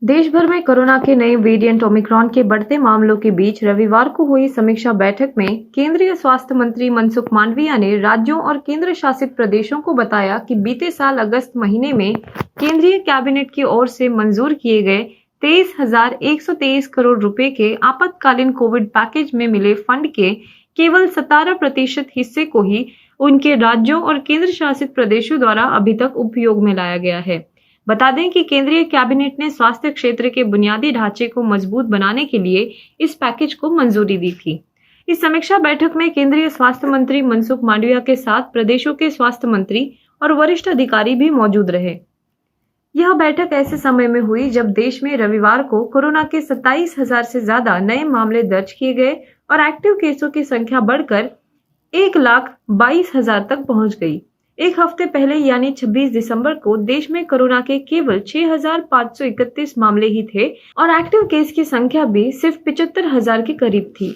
देश भर में कोरोना के नए वेरिएंट ओमिक्रॉन के बढ़ते मामलों के बीच रविवार को हुई समीक्षा बैठक में केंद्रीय स्वास्थ्य मंत्री मनसुख मांडविया ने राज्यों और केंद्र शासित प्रदेशों को बताया कि बीते साल अगस्त महीने में केंद्रीय कैबिनेट की ओर से मंजूर किए गए 23,123 करोड़ रुपए के आपातकालीन कोविड पैकेज में मिले फंड के केवल 17% हिस्से को ही उनके राज्यों और केंद्र शासित प्रदेशों द्वारा अभी तक उपयोग में लाया गया है। बता दें कि केंद्रीय कैबिनेट ने स्वास्थ्य क्षेत्र के बुनियादी ढांचे को मजबूत बनाने के लिए इस पैकेज को मंजूरी दी थी। इस समीक्षा बैठक में केंद्रीय स्वास्थ्य मंत्री मनसुख मांडविया के साथ प्रदेशों के स्वास्थ्य मंत्री और वरिष्ठ अधिकारी भी मौजूद रहे। यह बैठक ऐसे समय में हुई जब देश में रविवार को कोरोना के 27,000 से ज्यादा नए मामले दर्ज किए गए और एक्टिव केसों की संख्या बढ़कर 1,22,000 तक पहुंच गई। एक हफ्ते पहले यानी 26 दिसंबर को देश में कोरोना के केवल 6,531 मामले ही थे और एक्टिव केस की संख्या भी सिर्फ 75,000 के करीब थी।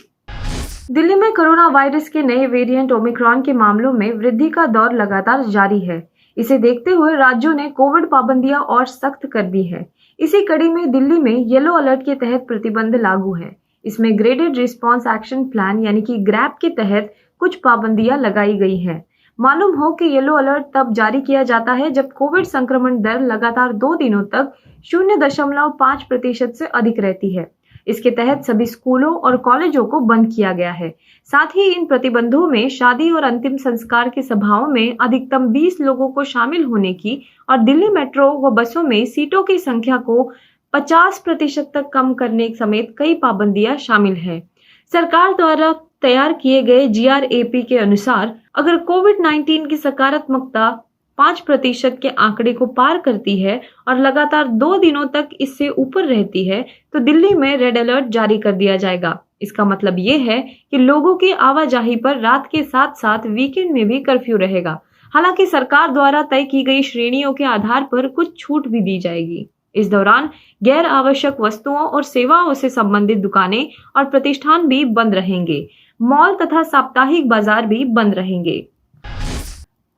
दिल्ली में कोरोना वायरस के नए वेरिएंट ओमिक्रॉन के मामलों में वृद्धि का दौर लगातार जारी है। इसे देखते हुए राज्यों ने कोविड पाबंदियां और सख्त कर दी है। इसी कड़ी में दिल्ली में येलो अलर्ट के तहत प्रतिबंध लागू है। इसमें ग्रेडेड रिस्पांस एक्शन प्लान यानी कि ग्रैप के तहत कुछ पाबंदियां लगाई गई हैं। मालूम हो कि येलो अलर्ट तब जारी किया जाता है जब कोविड संक्रमण दर लगातार 2 दिनों तक 0.5% से अधिक रहती है। इसके तहत सभी स्कूलों और कॉलेजों को बंद किया गया है। साथ ही इन प्रतिबंधों में शादी और अंतिम संस्कार की सभाओं में अधिकतम 20 लोगों को शामिल होने की और दिल्ली मेट्रो व बसों में सीटों की संख्या को 50% तक कम करने समेत कई पाबंदियां शामिल हैं। सरकार द्वारा तैयार किए गए GRAP के अनुसार अगर कोविड-19 की सकारात्मकता 5% के आंकड़े को पार करती है और लगातार 2 दिनों तक इससे ऊपर रहती है तो दिल्ली में रेड अलर्ट जारी कर दिया जाएगा। इसका मतलब ये है कि लोगों की आवाजाही पर रात के साथ साथ वीकेंड में भी कर्फ्यू रहेगा। हालांकि सरकार द्वारा तय की गई श्रेणियों के आधार पर कुछ छूट भी दी जाएगी। इस दौरान गैर आवश्यक वस्तुओं और सेवाओं से संबंधित दुकानें और प्रतिष्ठान भी बंद रहेंगे। मॉल तथा साप्ताहिक बाजार भी बंद रहेंगे।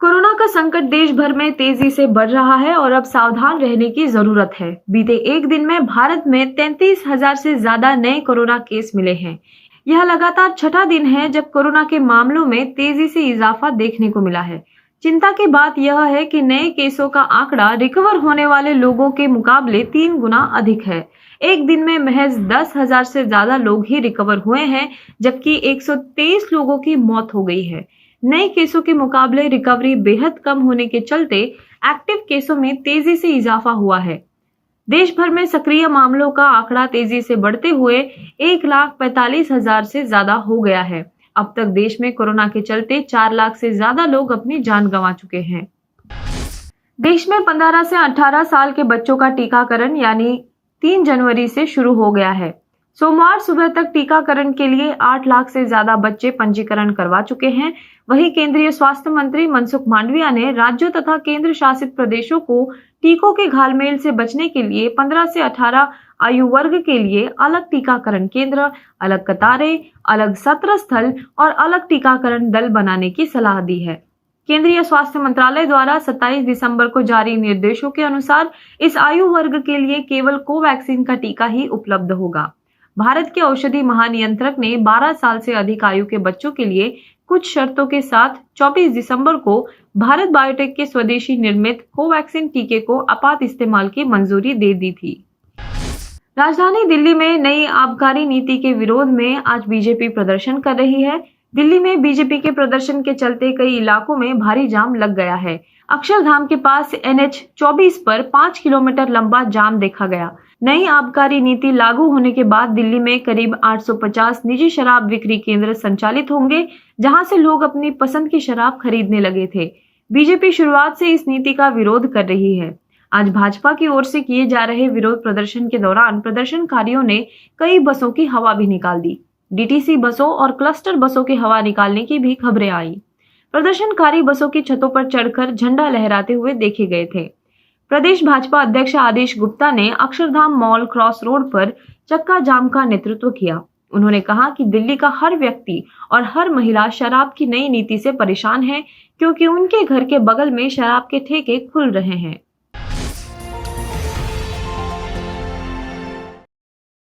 कोरोना का संकट देश भर में तेजी से बढ़ रहा है और अब सावधान रहने की जरूरत है। बीते एक दिन में भारत में 33,000 से ज्यादा नए कोरोना केस मिले हैं। यह लगातार छठा दिन है जब कोरोना के मामलों में तेजी से इजाफा देखने को मिला है। चिंता की बात यह है कि नए केसों का आंकड़ा रिकवर होने वाले लोगों के मुकाबले 3 गुना अधिक है। एक दिन में महज 10,000 से ज्यादा लोग ही रिकवर हुए हैं, जबकि 123 लोगों की मौत हो गई है। नए केसों के मुकाबले रिकवरी बेहद कम होने के चलते एक्टिव केसों में तेजी से इजाफा हुआ है। देश भर में सक्रिय मामलों का आंकड़ा तेजी से बढ़ते हुए 1,45,000 से ज्यादा हो गया है। अब तक देश में कोरोना के चलते 4 लाख से ज्यादा लोग अपनी जान गंवा चुके हैं। देश में 15 से 18 साल के बच्चों का टीकाकरण यानी 3 जनवरी से शुरू हो गया है। सोमवार सुबह तक टीकाकरण के लिए 8 लाख से ज्यादा बच्चे पंजीकरण करवा चुके हैं। वहीं केंद्रीय स्वास्थ्य मंत्री मनसुख मांडविया ने राज्यों तथा केंद्र शासित प्रदेशों को टीकों के घालमेल से बचने के लिए 15 से 18 आयु वर्ग के लिए अलग टीकाकरण केंद्र, अलग कतारें, अलग सत्र स्थल और अलग टीकाकरण दल बनाने की सलाह दी है। केंद्रीय स्वास्थ्य मंत्रालय द्वारा 27 दिसंबर को जारी निर्देशों के अनुसार इस आयु वर्ग के लिए केवल कोवैक्सीन का टीका ही उपलब्ध होगा। भारत के औषधि महानियंत्रक ने 12 साल से अधिक आयु के बच्चों के लिए कुछ शर्तों के साथ 24 दिसंबर को भारत बायोटेक के स्वदेशी निर्मित कोवैक्सीन टीके को आपात इस्तेमाल की मंजूरी दे दी थी। राजधानी दिल्ली में नई आबकारी नीति के विरोध में आज बीजेपी प्रदर्शन कर रही है। दिल्ली में बीजेपी के प्रदर्शन के चलते कई इलाकों में भारी जाम लग गया है। अक्षरधाम के पास NH-24 पर 5 किलोमीटर लंबा जाम देखा गया। नई आबकारी नीति लागू होने के बाद दिल्ली में करीब 850 निजी शराब बिक्री केंद्र संचालित होंगे, जहां से लोग अपनी पसंद की शराब खरीदने लगे थे। बीजेपी शुरुआत से इस नीति का विरोध कर रही है। आज भाजपा की ओर से किए जा रहे विरोध प्रदर्शन के दौरान प्रदर्शनकारियों ने कई बसों की हवा भी निकाल दी। DTC बसों और क्लस्टर बसों की हवा निकालने की भी खबरें आई। प्रदर्शनकारी बसों की छतों पर चढ़कर झंडा लहराते हुए देखे गए थे। प्रदेश भाजपा अध्यक्ष आदेश गुप्ता ने अक्षरधाम मॉल क्रॉस रोड पर चक्का जाम का नेतृत्व किया। उन्होंने कहा कि दिल्ली का हर व्यक्ति और हर महिला शराब की नई नीति से परेशान है, क्योंकि उनके घर के बगल में शराब के ठेके खुल रहे हैं।